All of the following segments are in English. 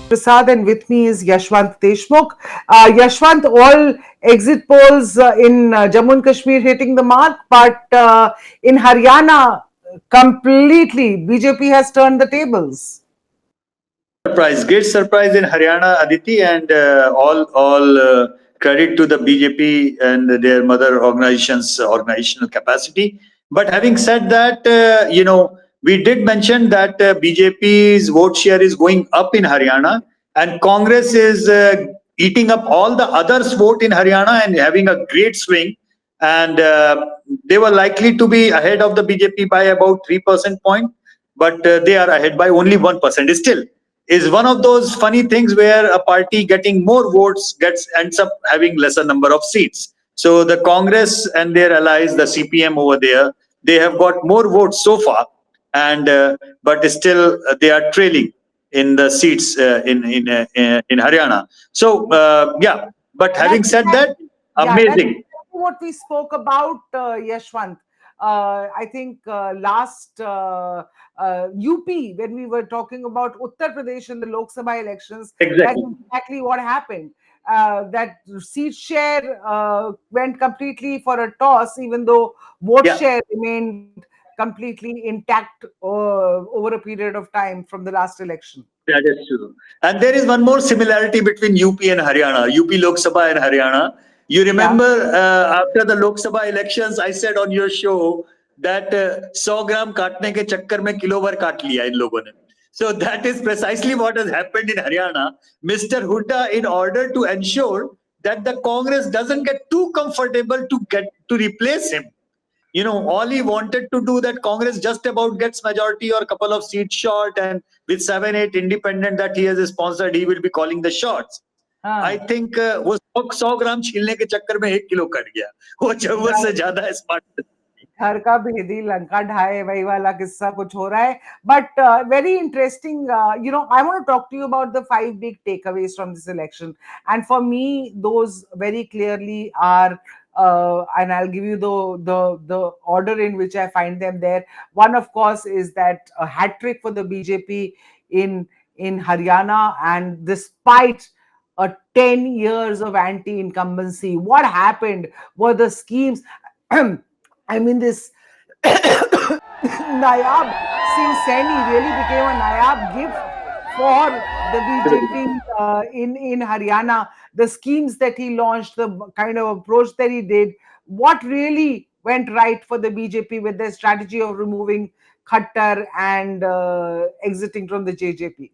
Prasad, and with me is Yashwant Deshmukh. Yashwant, all exit polls in Jammu and Kashmir hitting the mark, but in Haryana, completely, BJP has turned the tables. Great surprise in Haryana, Aditi, and all credit to the BJP and their mother organizations' organizational capacity. But having said that, we did mention that BJP's vote share is going up in Haryana, and Congress is eating up all the others' vote in Haryana and having a great swing. And they were likely to be ahead of the BJP by about 3% point, but they are ahead by only 1%. Still, is one of those funny things where a party getting more votes ends up having lesser number of seats. So the Congress and their allies, the CPM over there, they have got more votes so far, and but still they are trailing in the seats in Haryana. So yeah, but having That's said that, exactly, yeah, that's amazing. exactly what we spoke about, Yashwant. I think last UP, when we were talking about Uttar Pradesh in the Lok Sabha elections, that's Exactly. exactly what happened. That seat share went completely for a toss, even though vote Yeah. share remained completely intact over a period of time from the last election. That is true. And there is one more similarity between UP and Haryana, UP Lok Sabha and Haryana. You Yeah. remember after the Lok Sabha elections, I said on your show that 100 gram काटने के चक्कर में kilo भर काट लिया इन लोगों ने. So that is precisely what has happened in Haryana. Mr. Hooda, in order to ensure that the Congress doesn't get too comfortable to replace him, all he wanted to do that Congress just about gets majority or a couple of seats short, and with 7 8 independent that he has sponsored, he will be calling the shots. I हाँ. think वो 100 ग्राम छीलने के चक्कर में 1 kilo cut गया. वो जरूरत से ज्यादा स्मार्ट. घर का भेदी लंका ढाए वही वाला किस्सा कुछ हो रहा है but very interesting I want to talk to you about the 5 big takeaways from this election and for me those very clearly are and I'll give you the order in which I find them there. One, of course, is that a hat trick for the BJP in Haryana, and despite a 10 years of anti-incumbency, what happened were the schemes. I mean, this Nayab Singh Saini really became a Nayab gift for the BJP in Haryana. The schemes that he launched, the kind of approach that he did, what really went right for the BJP with their strategy of removing Khattar and exiting from the JJP?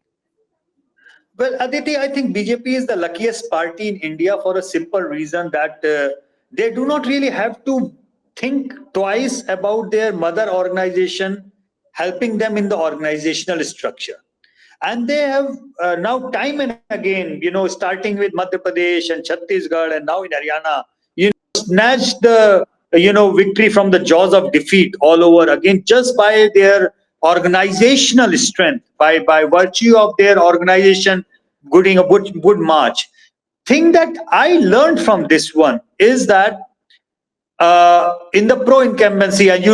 Well, Aditi, I think BJP is the luckiest party in India for a simple reason that they do not really have to think twice about their mother organization helping them in the organizational structure. And they have now time and again, starting with Madhya Pradesh and Chhattisgarh and now in Haryana, snatched the victory from the jaws of defeat all over again just by their organizational strength, by virtue of their organization gooding a good march. Thing that I learned from this one is that in the pro incumbency, and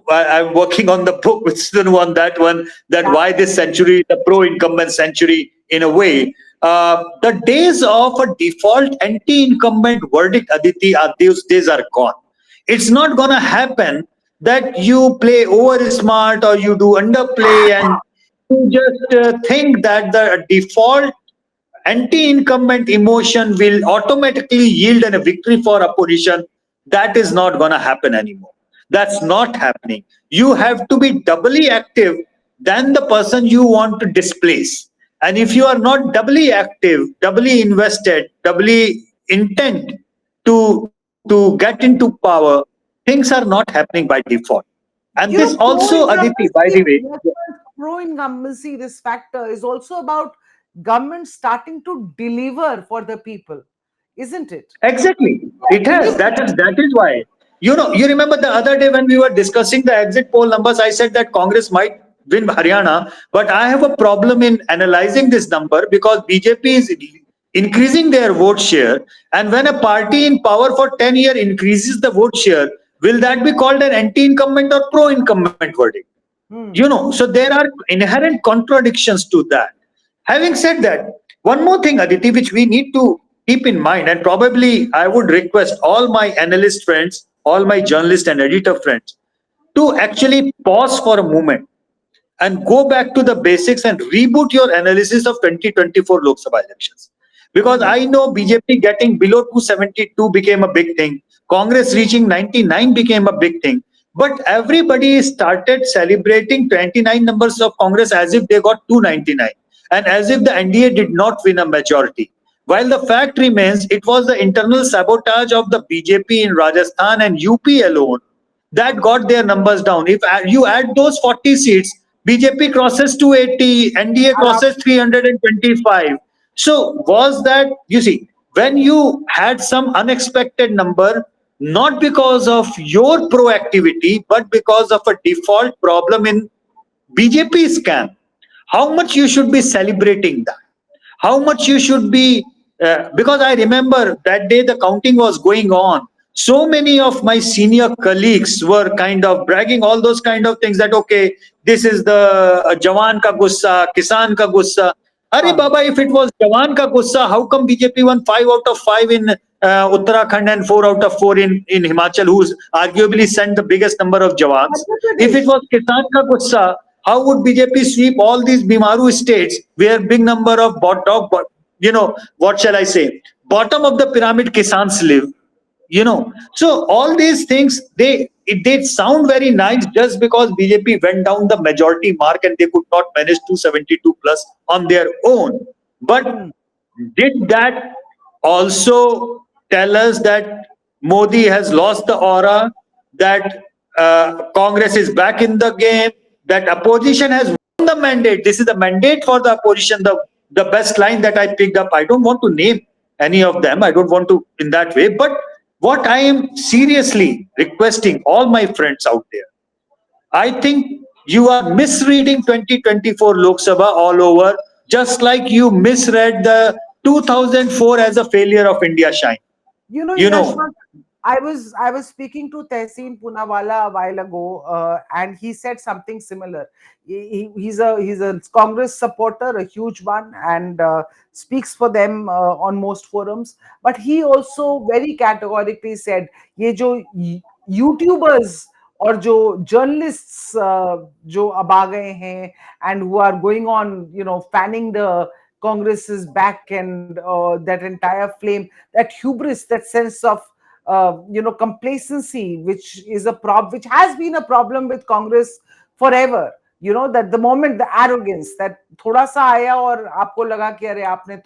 I'm working on the book with Sunu on that one, that Yeah. why this century, the pro incumbent century, in a way. The days of a default anti incumbent verdict, Aditi, those days are gone. It's not going to happen that you play over smart or you do underplay and you just think that the default anti-incumbent emotion will automatically yield a victory for opposition. That is not going to happen anymore. That's not happening. You have to be doubly active than the person you want to displace. And if you are not doubly active, doubly invested, doubly intent to get into power, things are not happening by default. And You this know, also, Aditi, by the way, pro incumbency, this factor is also about government starting to deliver for the people, isn't it? exactly. It has. Delivering. That is why. You remember the other day when we were discussing the exit poll numbers, I said that Congress might win Haryana, but I have a problem in analyzing this number because BJP is increasing their vote share. And when a party in power for 10 years increases the vote share, will that be called an anti-incumbent or pro-incumbent verdict? Hmm. So there are inherent contradictions to that. Having said that, One more thing, Aditi, which we need to keep in mind, and probably I would request all my analyst friends, all my journalist and editor friends, to actually pause for a moment and go back to the basics and reboot your analysis of 2024 Lok Sabha elections. Because Hmm. I know BJP getting below 272 became a big thing, Congress reaching 99 became a big thing. But everybody started celebrating 29 numbers of Congress as if they got 299 and as if the NDA did not win a majority. While the fact remains, it was the internal sabotage of the BJP in Rajasthan and UP alone that got their numbers down. If you add those 40 seats, BJP crosses 280, NDA crosses 325. So was that, you see, when you had some unexpected number, not because of your proactivity, but because of a default problem in BJP scam, how much you should be celebrating that? How much you should be, because I remember that day the counting was going on, so many of my senior colleagues were kind of bragging all those kind of things, that okay, this is the jawan ka gussa, kisan ka gussa. Arey हाँ. baba, if it was jawan ka gussa, how come BJP won 5 out of 5 in Uttarakhand and 4 out of 4 in Himachal, who's arguably sent the biggest number of jawans? Madhya If it Pradesh. was kisan ka gussa, how would BJP sweep all these Bimaru states where big number of what shall I say, bottom of the pyramid Kisans live? So all these things, they sound very nice just because BJP went down the majority mark and they could not manage 272 plus on their own. But Hmm. did that also tell us that Modi has lost the aura, that Congress is back in the game, that opposition has won the mandate? This is the mandate for the opposition. The best line that I picked up, I don't want to name any of them, I don't want to in that way, but what I am seriously requesting all my friends out there, I think you are misreading 2024 Lok Sabha all over, just like you misread the 2004 as a failure of India Shine. You know, Yashwant, I was speaking to Tehseen Poonawalla a while ago, and he said something similar. He's a Congress supporter, a huge one, and speaks for them on most forums. But he also very categorically said, "ये जो YouTubers और जो journalists जो अब आ गए हैं and who are going on, fanning the Congress's back and that entire flame, that hubris, that sense of complacency, which is a which has been a problem with Congress forever. That the moment, the arrogance, that थोड़ा सा आया और आपको लगा कि अरे आपने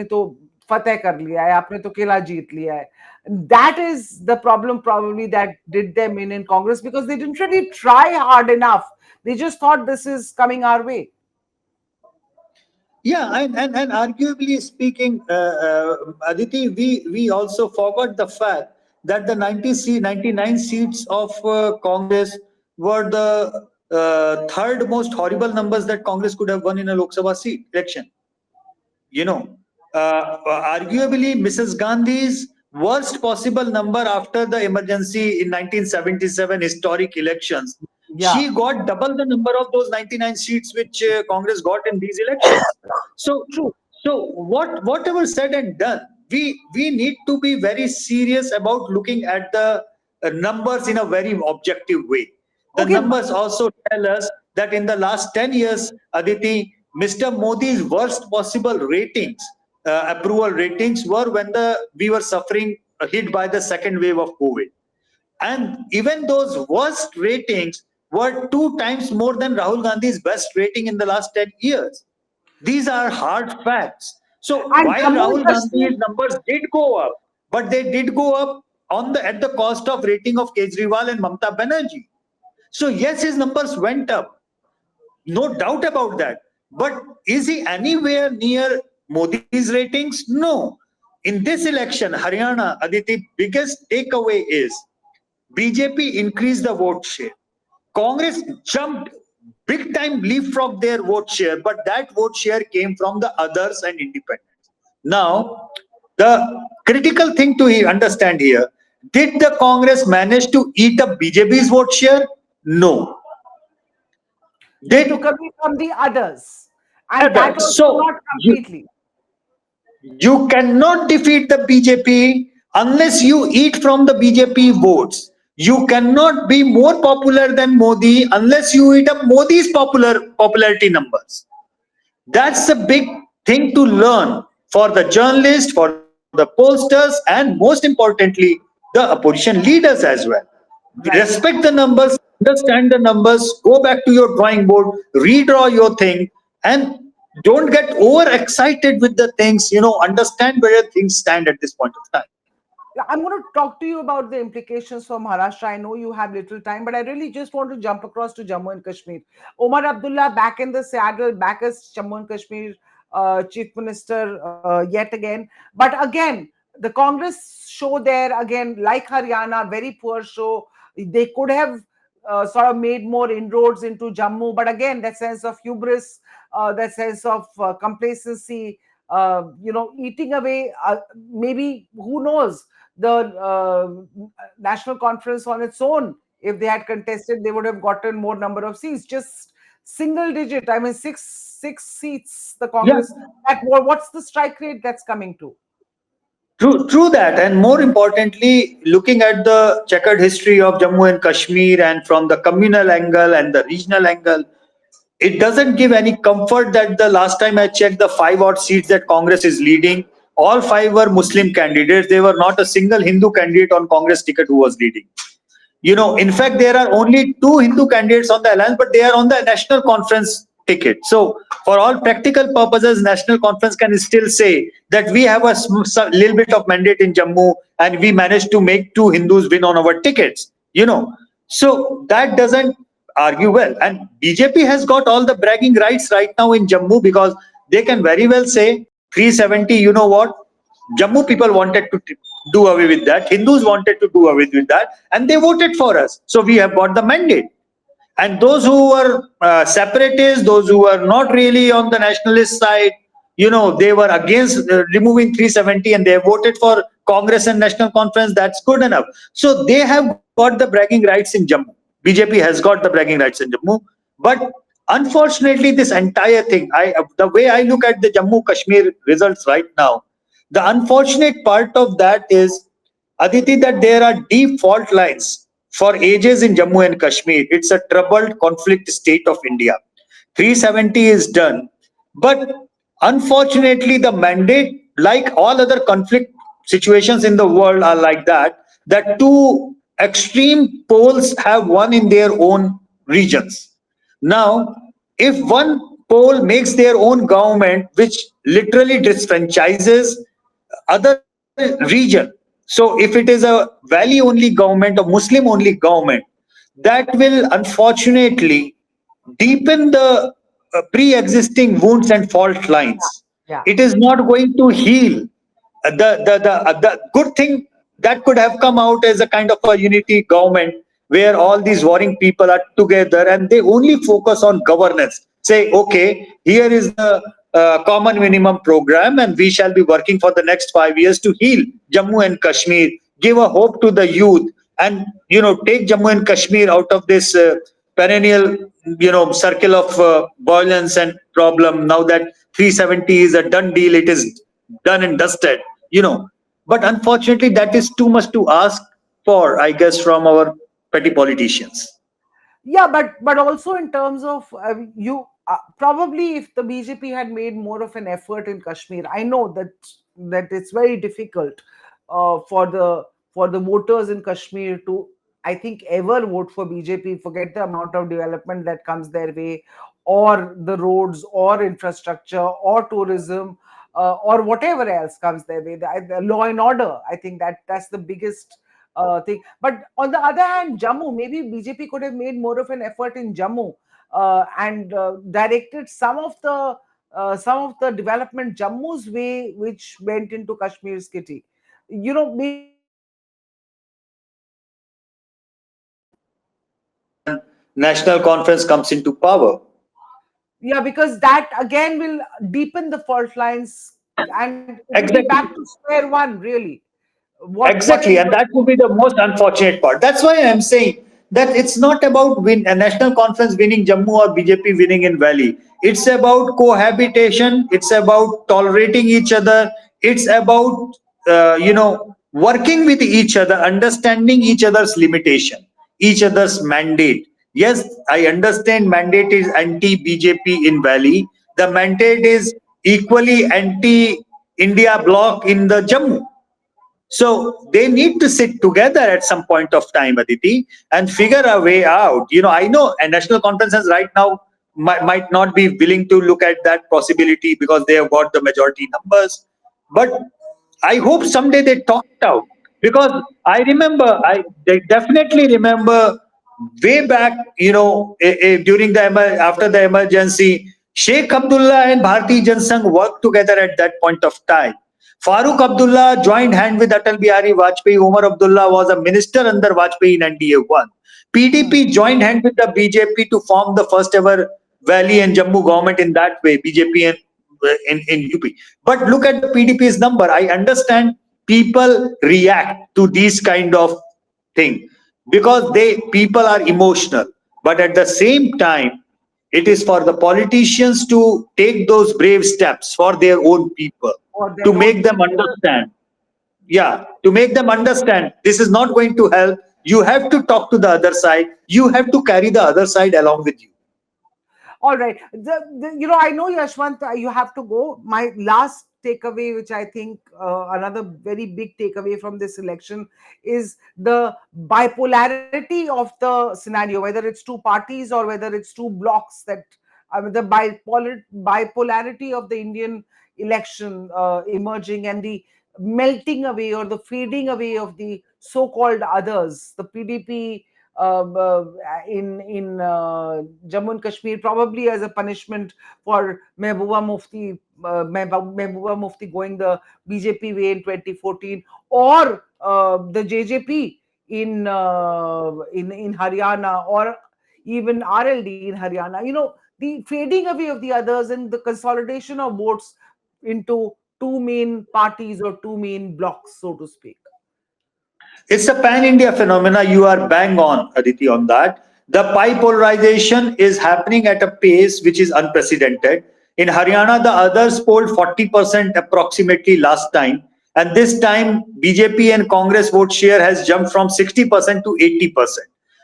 तो फतेह कर लिया है, आपने तो किला जीत लिया है. That is the problem probably that did them in Congress, because they didn't really try hard enough. They just thought this is coming our way. yeah, and arguably speaking, Aditi, we also forgot the fact that the 99 seats of Congress were the third most horrible numbers that Congress could have won in a Lok Sabha seat election. you know, Arguably Mrs. Gandhi's worst possible number after the emergency in 1977 historic elections. Yeah. She got double the number of those 99 seats which Congress got in these elections. So, True. whatever said and done, we need to be very serious about looking at the numbers in a very objective way. The Okay. numbers also tell us that in the last 10 years, Aditi, Mr. Modi's worst possible ratings, approval ratings, were when we were suffering hit by the second wave of COVID. And even those worst ratings were two times more than Rahul Gandhi's best rating in the last 10 years. These are hard facts. So And while Jammu and Rahul Kashmir. Gandhi's numbers did go up, but they did go up at the cost of rating of Kejriwal and Mamta Banerjee. So yes, his numbers went up, no doubt about that. But is he anywhere near Modi's ratings? No. In this election, Haryana, Aditi, biggest takeaway is BJP increased the vote share. Congress jumped big time, leapfrog their vote share, but that vote share came from the others and independents. Now, the critical thing to understand here, did the Congress manage to eat up BJP's vote share? No. They took Did away from the others. and that Right. also So not completely. you cannot defeat the BJP unless you eat from the BJP votes. You cannot be more popular than Modi unless you eat up Modi's popularity numbers. That's a big thing to learn for the journalists, for the pollsters, and most importantly, the opposition leaders as well. Right. Respect the numbers, understand the numbers, go back to your drawing board, redraw your thing, and don't get overexcited with the things. Understand where things stand at this point of time. Yeah, I'm going to talk to you about the implications for Maharashtra. I know you have little time, but I really just want to jump across to Jammu and Kashmir. Omar Abdullah back in the saddle, back as Jammu and Kashmir chief minister yet again. But again, the Congress show there again, like Haryana, very poor show. They could have sort of made more inroads into Jammu, but again, that sense of hubris, that sense of complacency, eating away. Maybe who knows? The national conference on its own, if they had contested, they would have gotten more number of seats, just single digit. I mean, six seats the Yeah, Congress. What's the strike rate that's coming to? true that. And more importantly, looking at the checkered history of Jammu and Kashmir and from the communal angle and the regional angle, it doesn't give any comfort that the last time I checked, the five odd seats that Congress is leading, all five were Muslim candidates. There were not a single Hindu candidate on Congress ticket who was leading. In fact, there are only two Hindu candidates on the alliance, but they are on the national conference ticket. So, for all practical purposes, national conference can still say that we have a little bit of mandate in Jammu, and we managed to make two Hindus win on our tickets. So that doesn't argue well. And BJP has got all the bragging rights right now in Jammu because they can very well say 370. You know what? Jammu people wanted to do away with that. Hindus wanted to do away with that, and they voted for us. So we have got the mandate. And those who were separatists, those who were not really on the nationalist side, they were against removing 370 and they voted for Congress and National Conference. That's good enough. So they have got the bragging rights in Jammu. BJP has got the bragging rights in Jammu. But unfortunately, this entire thing, the way I look at the Jammu Kashmir results right now, the unfortunate part of that is, Aditi, that there are deep fault lines for ages in Jammu and Kashmir. It's a troubled conflict state of India. 370 is done. But unfortunately, the mandate, like all other conflict situations in the world, are like that two extreme poles have won in their own regions. Now, if one pole makes their own government, which literally disfranchises other region, so if it is a Valley only government or Muslim only government, that will unfortunately deepen the pre-existing wounds and fault lines. Yeah. It is not going to heal. The good thing that could have come out as a kind of a unity government where all these warring people are together and they only focus on governance. Say, okay, here is the common minimum program, and we shall be working for the next 5 years to heal Jammu and Kashmir, give a hope to the youth, and take Jammu and Kashmir out of this perennial circle of violence and problem. Now that 370 is a done deal, it is done and dusted. But unfortunately, that is too much to ask for, I guess, from our petty politicians. Yeah, but also in terms of you probably if the BJP had made more of an effort in Kashmir, I know that it's very difficult for the voters in Kashmir to, I think, ever vote for BJP. Forget the amount of development that comes their way, or the roads, or infrastructure, or tourism, or whatever else comes their way. The law and order. I think that's the biggest thing. But on the other hand, Jammu, maybe BJP could have made more of an effort in Jammu and directed some of the development Jammu's way, which went into Kashmir's kitty. Maybe that would have National conference comes into power. yeah, because that again will deepen the fault lines, and it will be back to Exactly. square one, really. What Exactly. is And going that to would be the most unfortunate part. That's why I'm saying that it's not about a national conference winning Jammu or BJP winning in Valley. It's about cohabitation. It's about tolerating each other. It's about working with each other, understanding each other's limitation, each other's mandate. Yes, I understand mandate is anti BJP in Valley. The mandate is equally anti India bloc in the Jammu. So they need to sit together at some point of time, Aditi, and figure a way out. I know a national conferences right now might not be willing to look at that possibility because they have got the majority numbers. But I hope someday they talk it out, because I definitely remember way back, during after the emergency, Sheikh Abdullah and Bharatiya Janata Party worked together at that point of time. Farooq Abdullah joined hand with Atal Bihari Vajpayee. Omar Abdullah was a minister under Vajpayee in NDA 1. PDP joined hand with the BJP to form the first ever Valley and Jammu government in that way, BJP and in UP. But look at the PDP's number. I understand people react to these kind of thing because people are emotional. But at the same time, it is for the politicians to take those brave steps for their own people, or to their own make them people. understand. Yeah, to make them understand this is not going to help. You have to talk to the other side. You have to carry the other side along with you. All right. I know, Yashwant, you have to go. My last takeaway, which I think another very big takeaway from this election, is the bipolarity of the scenario, whether it's two parties or whether it's two blocks. That the bipolarity of the Indian election emerging, and the melting away or the fading away of the so-called others, the PDP in Jammu and Kashmir, probably as a punishment for Mehbooba Mufti going the BJP way in 2014, or the JJP in Haryana, or even RLD in Haryana. The fading away of the others and the consolidation of votes into two main parties or two main blocks, so to speak. It's a pan India phenomena. You are bang on, Aditi, on that. The bipolarization is happening at a pace which is unprecedented. In Haryana, the others polled 40% approximately last time. And this time, BJP and Congress vote share has jumped from 60% to 80%.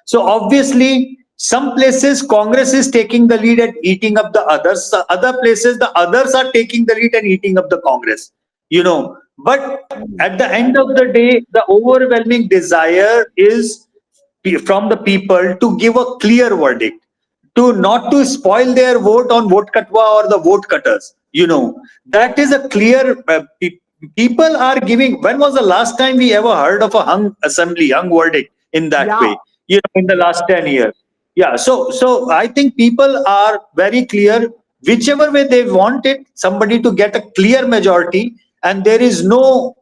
So obviously, some places Congress is taking the lead and eating up the others. Other places, the others are taking the lead and eating up the Congress. But at the end of the day, the overwhelming desire is from the people to give a clear verdict, to not to spoil their vote on vote katwa or the vote cutters. That is a clear. People are giving. When was the last time we ever heard of a hung assembly, hung verdict in that Yeah. way? In the last 10 years. Yeah. So I think people are very clear. Whichever way they want it, somebody to get a clear majority, and there is no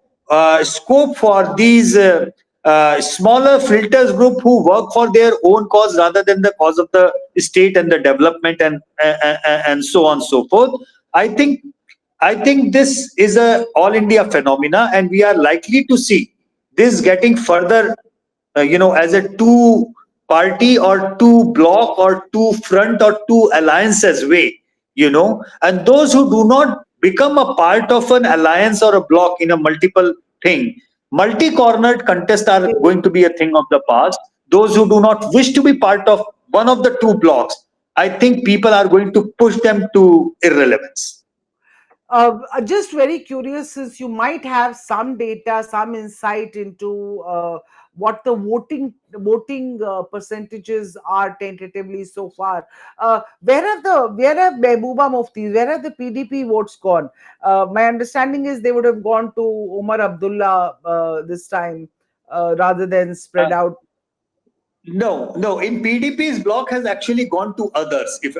scope for these smaller filters group who work for their own cause rather than the cause of the state and the development, and so on and so forth. I think this is a all India phenomena, and we are likely to see this getting further, as a two party or two block or two front or two alliances way, and those who do not become a part of an alliance or a block in a multiple thing, multi-cornered contests are going to be a thing of the past. Those who do not wish to be part of one of the two blocks, I think people are going to push them to irrelevance. Just very curious, since you might have some data, some insight into what the voting percentages are tentatively so far. Where have Mehbooba Mufti, where have the PDP votes gone? My understanding is they would have gone to Omar Abdullah this time, rather than spread out. No, no. In PDP's block has actually gone to others. If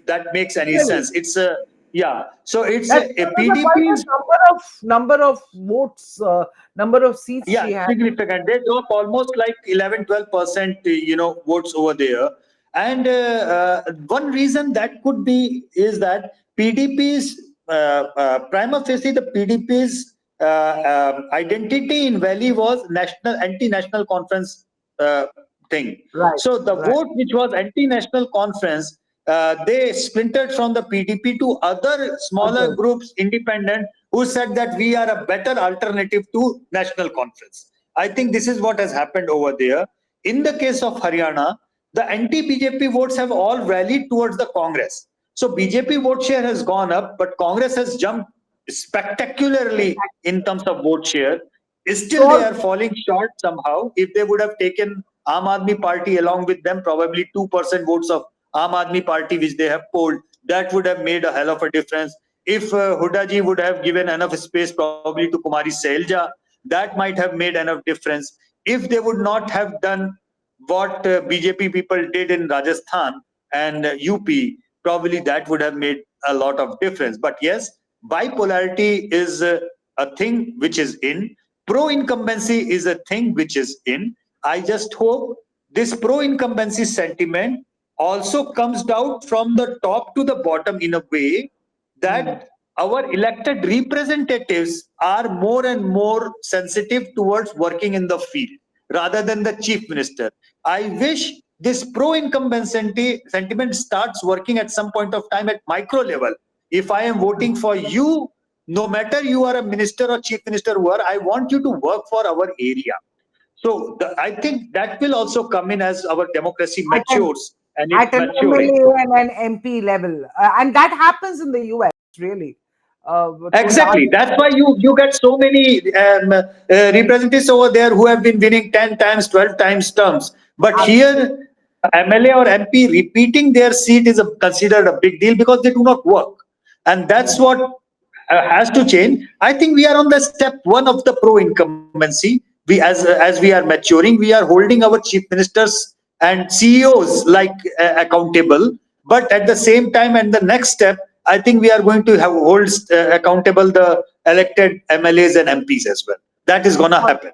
that makes any Really? sense, it's a yeah. So it's That a was a quite a PDP's number of votes, number of seats yeah she had. significant. They drop almost like 11-12%. Votes over there. And one reason that could be is that PDP's prima facie the PDP's identity in Valley was national anti-national conference uh, thing. Right, So the right. vote which was anti-national conference, they splintered from the PDP to other smaller Others. groups, independent, who said that we are a better alternative to national conference. I think this is what has happened over there. In the case of Haryana, the anti-BJP votes have all rallied towards the Congress. So BJP vote share has gone up, but Congress has jumped spectacularly in terms of vote share. Still, they So, are falling short somehow. If they would have taken Aam Aadmi Party along with them, probably 2% votes of Aam Aadmi Party, which they have polled, that would have made a hell of a difference. If Hooda ji would have given enough space, probably to Kumari Selja, that might have made enough difference. If they would not have done what BJP people did in Rajasthan and UP, probably that would have made a lot of difference. But yes, bipolarity is a thing which is in. Pro incumbency is a thing which is in. I just hope this pro incumbency sentiment also comes down from the top to the bottom in a way hmm. that our elected representatives are more and more sensitive towards working in the field rather than the chief minister. I wish this pro incumbency sentiment starts working at some point of time at micro level. If I am voting for you, no matter you are a minister or chief minister, who are, I want you to work for our area. So I think that will also come in as our democracy At an matures, and it's at an maturing. MLA and an MP level, and that happens in the US really. To a large Exactly. That's why you get so many representatives over there who have been winning 10 times, 12 times terms. But here, MLA or MP repeating their seat is considered a big deal because they do not work, and that's what has to change. I think we are on the step one of the pro incumbency. We as we are maturing, we are holding our chief ministers and CEOs like accountable. But at the same time, and the next step, I think we are going to have hold accountable the elected MLAs and MPs as well. That is going to all happen.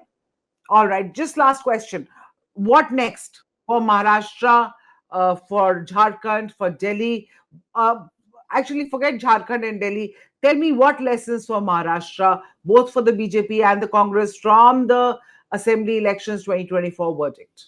all right, just last question. What next for Maharashtra, for Jharkhand, for Delhi? Uh, Actually, forget Jharkhand and Delhi. Tell me what lessons for Maharashtra, both for the BJP and the Congress, from the Assembly elections 2024 verdict.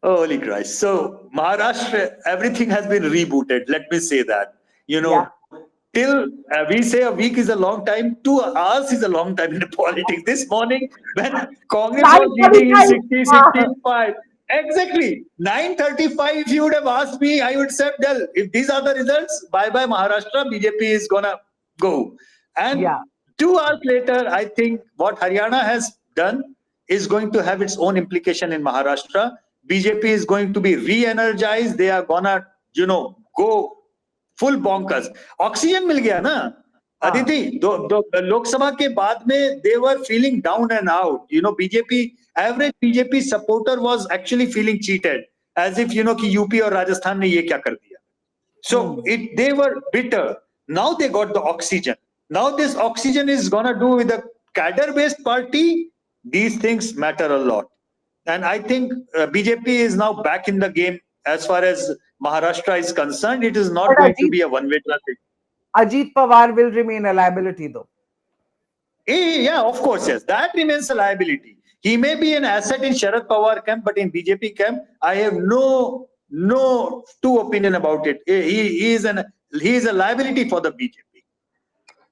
Holy Christ. So, Maharashtra, everything has been rebooted. Let me say that. You Yeah. know, till we say a week is a long time, 2 hours is a long time in politics. This morning, when Congress was leading in 9:45. 60, 65, exactly 9:35, if you would have asked me, I would say, well, if these are the results, bye bye Maharashtra, BJP is going to go. And Yeah. 2 hours later, I think what Haryana has done is going to have its own implication in Maharashtra. BJP is going to be re-energized. They are gonna, go full bonkers. Oxygen मिल गया ना हाँ. अदिति दो लोकसभा के बाद में they were feeling down and out. BJP average BJP supporter was actually feeling cheated, as if कि UP और राजस्थान ने ये क्या कर दिया. So Hmm. they were bitter. Now they got the oxygen. Now this oxygen is gonna do with a cadre-based party. These things matter a lot, and I think BJP is now back in the game as far as Maharashtra is concerned. It is But not going to be a one-way traffic. Ajit Pawar will remain a liability, though. Yeah, of course, yes. That remains a liability. He may be an asset in Sharad Pawar camp, but in BJP camp, I have no two opinion about it. He is a liability for the BJP.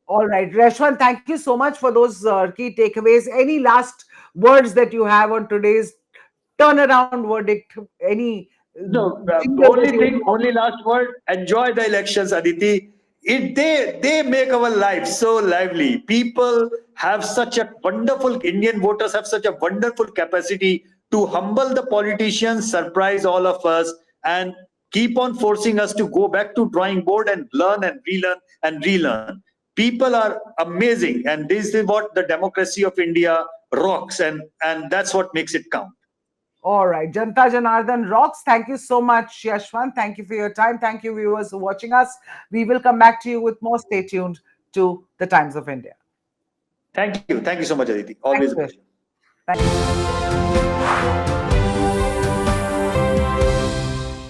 All right, Rashwan, thank you so much for those key takeaways. Any last words that you have on today's turnaround verdict? Any No, jingle that only you thing, only last word. Enjoy the elections, Aditi. They make our life so lively. People have such a wonderful Indian voters have such a wonderful capacity to humble the politicians, surprise all of us, and keep on forcing us to go back to drawing board and learn and relearn and relearn. People are amazing, and this is what the democracy of India rocks, and that's what makes it count. All right, Janta Janardhan rocks. Thank you so much, Yashwan. Thank you for your time. Thank you, viewers, for watching us. We will come back to you with more. Stay tuned to the Times of India. Thank you so much, Aditi. Thank Always a you, pleasure. Yashwan. Thank you.